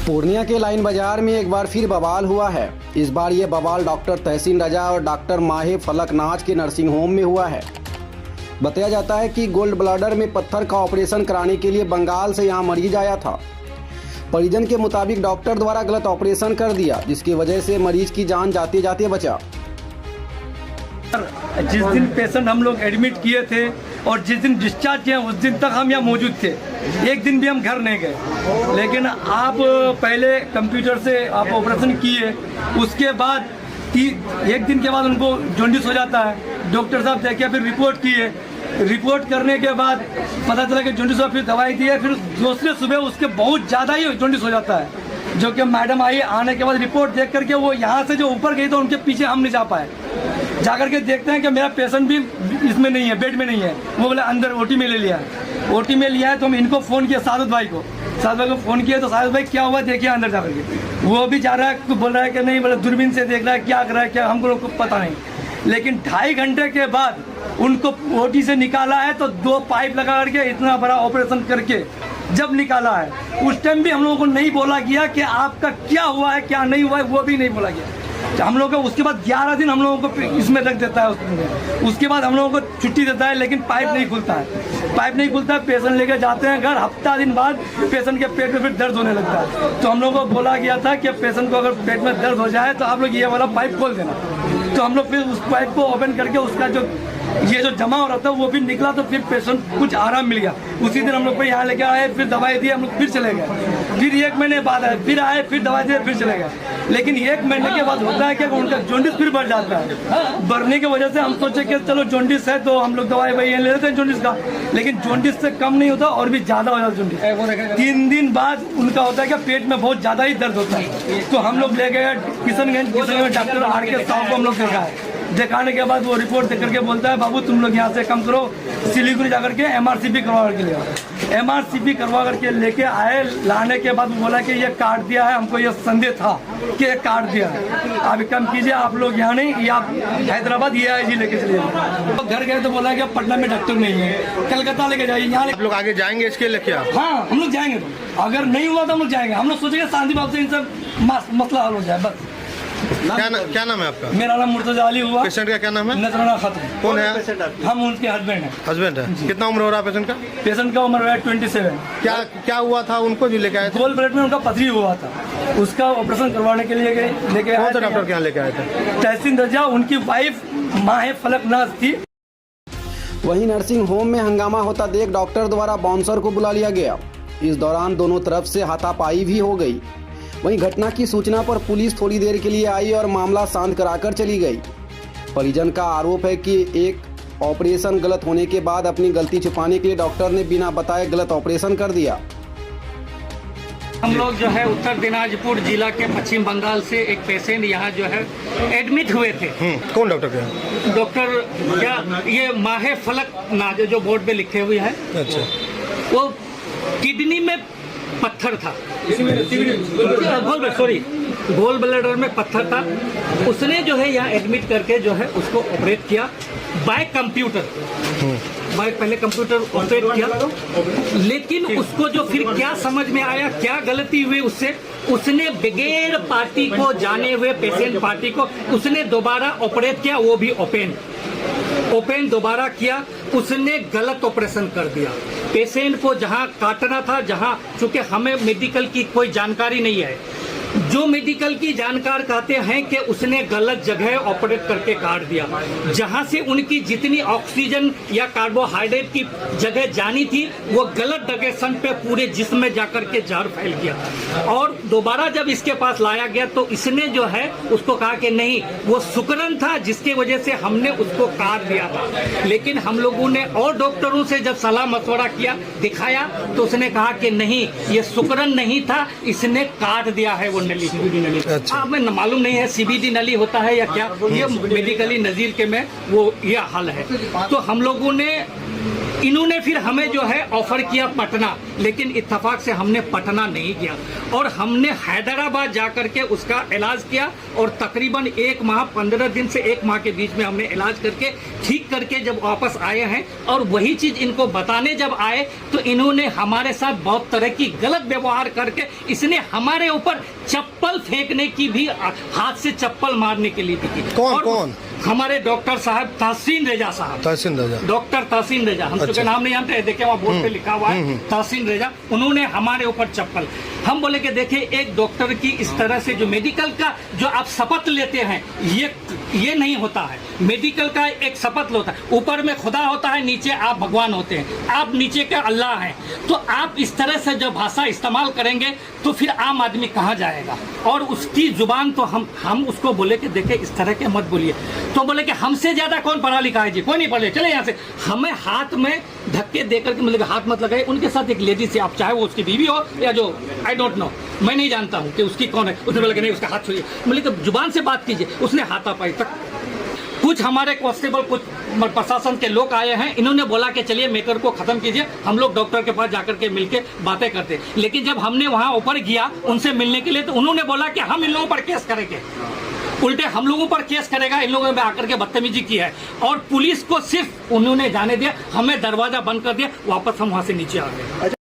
पूर्णिया के लाइन बाजार में एक बार फिर बवाल हुआ है। इस बार ये बवाल डॉक्टर तहसीन रजा और डॉक्टर माहे फलक नाज के नर्सिंग होम में हुआ है। बताया जाता है कि गोल्ड ब्लैडर में पत्थर का ऑपरेशन कराने के लिए बंगाल से यहां मरीज आया था। परिजन के मुताबिक डॉक्टर द्वारा गलत ऑपरेशन कर दिया, जिसकी वजह से मरीज की जान जाते जाते बचा। जिस दिन पेशेंट हम लोग एडमिट किए थे और जिस दिन डिस्चार्ज किए उस दिन तक हम यहाँ मौजूद थे। एक दिन भी हम घर नहीं गए, लेकिन आप पहले कंप्यूटर से आप ऑपरेशन किए, उसके बाद एक दिन के बाद उनको जॉन्डिस हो जाता है। डॉक्टर साहब देखे, फिर रिपोर्ट किए, रिपोर्ट करने के बाद पता चला कि जॉन्डिस हुआ, फिर दवाई दी, फिर दूसरे सुबह उसके बहुत ज़्यादा ही जॉन्डिस हो जाता है। जो कि मैडम आई, आने के बाद रिपोर्ट देख करके वो यहाँ से जो ऊपर गई तो उनके पीछे हम नहीं जा पाए। जाकर के देखते हैं कि मेरा पेशेंट भी इसमें नहीं है, बेड में नहीं है। वो बोले अंदर ओटी में ले लिया है। ओटी में लिया है तो हम इनको फ़ोन किया, सादत भाई को फ़ोन किया तो सादत भाई क्या हुआ देखिए अंदर जाकर के। वो भी जा रहा है, बोल रहा है कि नहीं, बोले दूरबीन से देख रहा है, क्या कर रहा है, क्या हमको पता नहीं। लेकिन 2.5 घंटे के बाद उनको ओटी से निकाला है तो 2 पाइप लगा करके इतना बड़ा ऑपरेशन करके जब निकाला है, उस टाइम भी हम लोगों को नहीं बोला गया कि आपका क्या हुआ है क्या नहीं हुआ है, वो भी नहीं बोला गया। हम लोगों को उसके बाद 11 दिन हम लोगों को इसमें रख देता है। उसके बाद हम लोगों को छुट्टी देता है, लेकिन पाइप नहीं खुलता है। पेशेंट लेके जाते हैं घर, हफ्ता दिन बाद पेशेंट के पेट में फिर दर्द होने लगता है। तो हम लोगों को बोला गया था कि पेशेंट को अगर पेट में दर्द हो जाए तो आप लोग ये वाला पाइप खोल देना। तो हम लोग फिर उस पाइप को ओपन करके उसका जो जमा हो रहा था वो भी निकला, तो फिर पेशेंट कुछ आराम मिल गया। उसी दिन हम लोग को यहाँ लेके आए, फिर दवाई दी, हम लोग फिर चले गए। फिर 1 महीने बाद आए, फिर आए, फिर दवाई दी, फिर चले गए। लेकिन 1 महीने के बाद होता है कि उनका जॉन्डिस फिर बढ़ जाता है। बढ़ने की वजह से हम सोचे कि चलो जॉन्डिस है तो हम लोग दवाई ले लेते हैं जॉन्डिस का, लेकिन जॉन्डिस से कम नहीं होता और भी ज़्यादा हो जाता जॉन्डिस। 3 दिन बाद उनका होता है कि पेट में बहुत ज़्यादा ही दर्द होता है। तो हम लोग ले गए किशनगंज डॉक्टर R.K. साहब को हम लोग दिखाने के बाद वो रिपोर्ट देख करके बोलता है, बाबू तुम लोग यहाँ से कम करो, सिलीगुड़ी जाकर के MRCP करवा करके ले आओ। MRCP करवा करके लेके आए। लाने के बाद बोला कि ये काट दिया है, हमको ये संदेह था कि ये काट दिया है, अभी कम कीजिए, आप लोग यहाँ नहीं, ये आप हैदराबाद EIG लेके चलिए। तो घर गए तो बोला कि पटना में डॉक्टर नहीं है, कलकत्ता लेके जाइए। यहाँ लोग आगे जाएंगे इसके लेके? हाँ, हम लोग जाएंगे। तो अगर नहीं हुआ तो हम लोग जाएंगे। हम लोग सोचेंगे शांति भाव से इनसे मसला हल हो जाए बस। क्या नाम है आपका? मेरा नाम मुर्तजा अली हुआ। पेशेंट का क्या नाम है? नजराना खातून। कौन है? हम उनके हस्बैंड हैं। हस्बैंड है। कितना उम्र हो रहा है पेशेंट का? पेशेंट का उम्र है 27। क्या हुआ था उनको जो लेके आए थे? गोल ब्लड में उनका पथरी हुआ था, उसका ऑपरेशन करवाने के लिए लेके आए। कौन सा डॉक्टर के यहाँ लेके आए थे? तहसीन रजा, उनकी वाइफ माहे फलक नाज थी। वहीं नर्सिंग होम में हंगामा होता देख डॉक्टर द्वारा बाउंसर को बुला लिया गया। इस दौरान दोनों तरफ से हाथापाई भी हो गई। वहीं घटना की सूचना पर पुलिस थोड़ी देर के लिए आई और मामला शांत कराकर चली गई। परिजन का आरोप है कि एक ऑपरेशन गलत होने के बाद अपनी गलती छुपाने के लिए डॉक्टर ने बिना बताए गलत ऑपरेशन कर दिया। हम लोग जो है उत्तर दिनाजपुर जिला के पश्चिम बंगाल से एक पेशेंट यहाँ जो है एडमिट हुए थे। कौन डॉक्टर के? डॉक्टर क्या ये माहे फलक नाज जो बोर्ड पे लिखे हुए हैं। अच्छा। वो किडनी में पत्थर था, सॉरी गोल ब्लैडर में पत्थर था। उसने जो है यहाँ एडमिट करके जो है उसको ऑपरेट किया बाय कंप्यूटर। पहले कंप्यूटर ऑपरेट किया, लेकिन उसको जो फिर क्या समझ में आया, क्या गलती हुई उससे, उसने बगैर पार्टी को जाने हुए पेशेंट पार्टी को उसने दोबारा ऑपरेट किया, वो भी ओपन दोबारा किया। उसने गलत ऑपरेशन कर दिया। पेशेंट को जहां काटना था, जहां चूंकि हमें मेडिकल की कोई जानकारी नहीं है, जो मेडिकल की जानकार कहते हैं कि उसने गलत जगह ऑपरेट करके काट दिया। जहां से उनकी जितनी ऑक्सीजन या कार्बोहाइड्रेट की जगह जानी थी वो गलत डायरेक्शन पे पूरे जिस्म में जाकर के जहर फैल गया। और दोबारा जब इसके पास लाया गया तो इसने जो है उसको कहा कि नहीं, वो शुक्रन था जिसके वजह से हमने उसको काट दिया था। लेकिन हम लोगों ने और डॉक्टरों से जब सलाह मशवरा किया, दिखाया, तो उसने कहा कि नहीं, ये शुक्रन नहीं था, इसने काट दिया है वो नली, CBD नली। अच्छा। हमें मालूम नहीं है CBD नली होता है या क्या, ये मेडिकली नजीर के में वो ये हाल है। तो हम लोगों ने इन्होंने फिर हमें जो है ऑफर किया पटना, लेकिन इत्तेफाक से हमने पटना नहीं किया और हमने हैदराबाद जाकर के उसका इलाज किया और तकरीबन 1 माह 15 दिन से 1 माह के बीच में हमने इलाज करके ठीक करके जब वापस आए हैं और वही चीज इनको बताने जब आए तो इन्होंने हमारे साथ बहुत तरह की गलत व्यवहार करके इसने हमारे ऊपर चप्पल फेंकने की भी, हाथ से चप्पल मारने के लिए भी की। कौन और कौन? हमारे डॉक्टर साहब तहसीन रेजा साहब, तहसीन रजा। डॉक्टर तहसीन रेजा, हम अच्छा। नाम नहीं जानते हैं, देखिए वहाँ बोर्ड पे लिखा हुआ है तहसीन रेजा, उन्होंने हमारे ऊपर चप्पल। हम बोले कि देखिए एक डॉक्टर की इस तरह से जो मेडिकल का जो आप शपथ लेते हैं ये नहीं होता है। मेडिकल का एक शपथ होता है, ऊपर में खुदा होता है, नीचे आप भगवान होते हैं, आप नीचे के अल्लाह हैं। तो आप इस तरह से जब भाषा इस्तेमाल करेंगे तो फिर आम आदमी कहाँ जाएगा। और उसकी जुबान तो हम उसको बोले कि देखिए इस तरह के मत बोलिए। तो बोले कि हमसे ज्यादा कौन पढ़ा लिखा है जी, कोई नहीं पढ़े, चले यहाँ से। हमें हाथ में धक्के देकर के मतलब हाथ मत लगाए। उनके साथ एक लेडी से, आप चाहे वो उसकी बीवी हो या जो आई डोंट नो, मैं नहीं जानता हूँ कि उसकी कौन है। उसने बोला कि नहीं उसका हाथ छुइए, बोले कि जुबान से बात कीजिए। उसने हाथापाई तक। कुछ हमारे कांस्टेबल, कुछ प्रशासन के लोग आए हैं, इन्होंने बोला कि चलिए मैटर को खत्म कीजिए, हम लोग डॉक्टर के पास जाकर के मिलके बातें करते। लेकिन जब हमने वहां ऊपर गया उनसे मिलने के लिए तो उन्होंने बोला कि हम इन लोगों पर केस करेंगे, उल्टे हम लोगों पर केस करेगा। इन लोगों ने आकर के बदतमीजी की है और पुलिस को सिर्फ उन्होंने जाने दिया, हमें दरवाजा बंद कर दिया, वापस हम वहां से नीचे आ गए।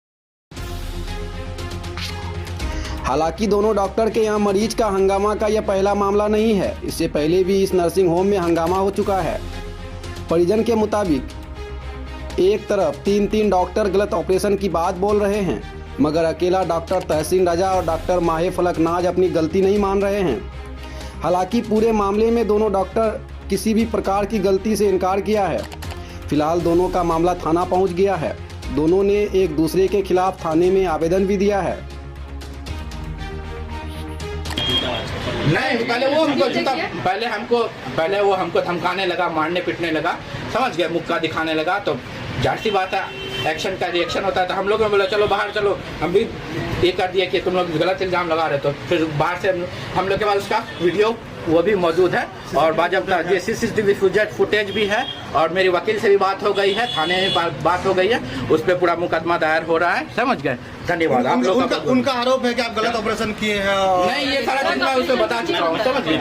हालांकि दोनों डॉक्टर के यहाँ मरीज का हंगामा का यह पहला मामला नहीं है। इससे पहले भी इस नर्सिंग होम में हंगामा हो चुका है। परिजन के मुताबिक एक तरफ 3 डॉक्टर गलत ऑपरेशन की बात बोल रहे हैं, मगर अकेला डॉक्टर तहसीन रजा और डॉक्टर माहे फलकनाज अपनी गलती नहीं मान रहे हैं। हालांकि पूरे मामले में दोनों डॉक्टर किसी भी प्रकार की गलती से इनकार किया है। फिलहाल दोनों का मामला थाना पहुंच गया है। दोनों ने एक दूसरे के खिलाफ थाने में आवेदन भी दिया है। नहीं, पहले वो हमको धमकाने लगा, मारने पीटने लगा, समझ गए, मुक्का दिखाने लगा। तो जाहिर सी बात है, एक्शन का रिएक्शन होता है। तो हम लोगों ने बोला चलो बाहर चलो, हम भी ये कर दिया कि तुम लोग गलत इल्जाम लगा रहे। तो फिर बाहर से हम लोग के पास उसका वीडियो वो भी मौजूद है और बाजबता ये CCTV फुटेज भी है और मेरी वकील से भी बात हो गई है, थाने में बात हो गई है, उस पर पूरा मुकदमा दायर हो रहा है, समझ गए। धन्यवाद। आप लोग उनका आरोप है कि आप गलत ऑपरेशन किए हैं। नहीं, ये सारा चीज मैं उसको बता चुका हूँ, समझ गए।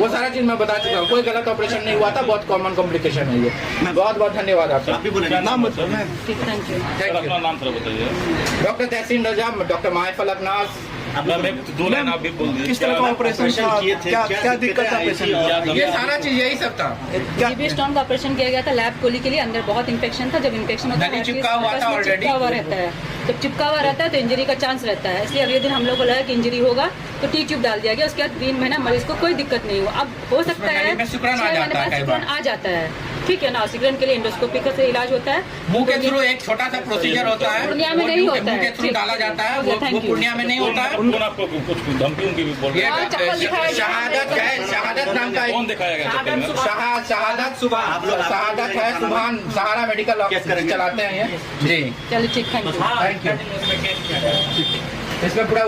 वो सारा चीज मैं बता चुका हूँ, कोई गलत ऑपरेशन नहीं हुआ था, बहुत कॉमन कॉम्प्लिकेशन है ये। बहुत बहुत धन्यवाद आपका। नाम डॉक्टर तहसीन रजा, डॉक्टर माहे फलकनाज। किस तरह का ऑपरेशन किए थे, क्या दिक्कत था पेशेंट को? ये सारा चीज यही सब था। जीबी स्टोन का ऑपरेशन किया गया था लैब गोली के लिए। अंदर बहुत इन्फेक्शन था। जब इन्फेक्शन होता है चिपका हुआ था ऑलरेडी, चिपका हुआ रहता है। जब चिपका हुआ रहता है तो इंजरी का चांस रहता है। इसलिए अगले दिन हम लोग को लगा कि इंजरी होगा तो टी ट्यूब डाल दिया गया। उसके बाद 3 महीना मरीज को कोई दिक्कत नहीं हुआ। अब हो सकता है 6 महीने बाद सिकुड़न आ जाता है, ठीक है ना। सिकुड़न के लिए एंडोस्कोपी का इलाज होता है। मुंह के थ्रू एक छोटा सा प्रोसीजर होता है, पूर्णिया में नहीं होता है, मुंह के थ्रू डाला जाता है, वो पूर्णिया में नहीं होता है। शहादत है, शहादत नाम का शहादत है, सुभान सहारा मेडिकल चलाते हैं ये जी। चलिए ठीक, थैंक यू। इसमें पूरा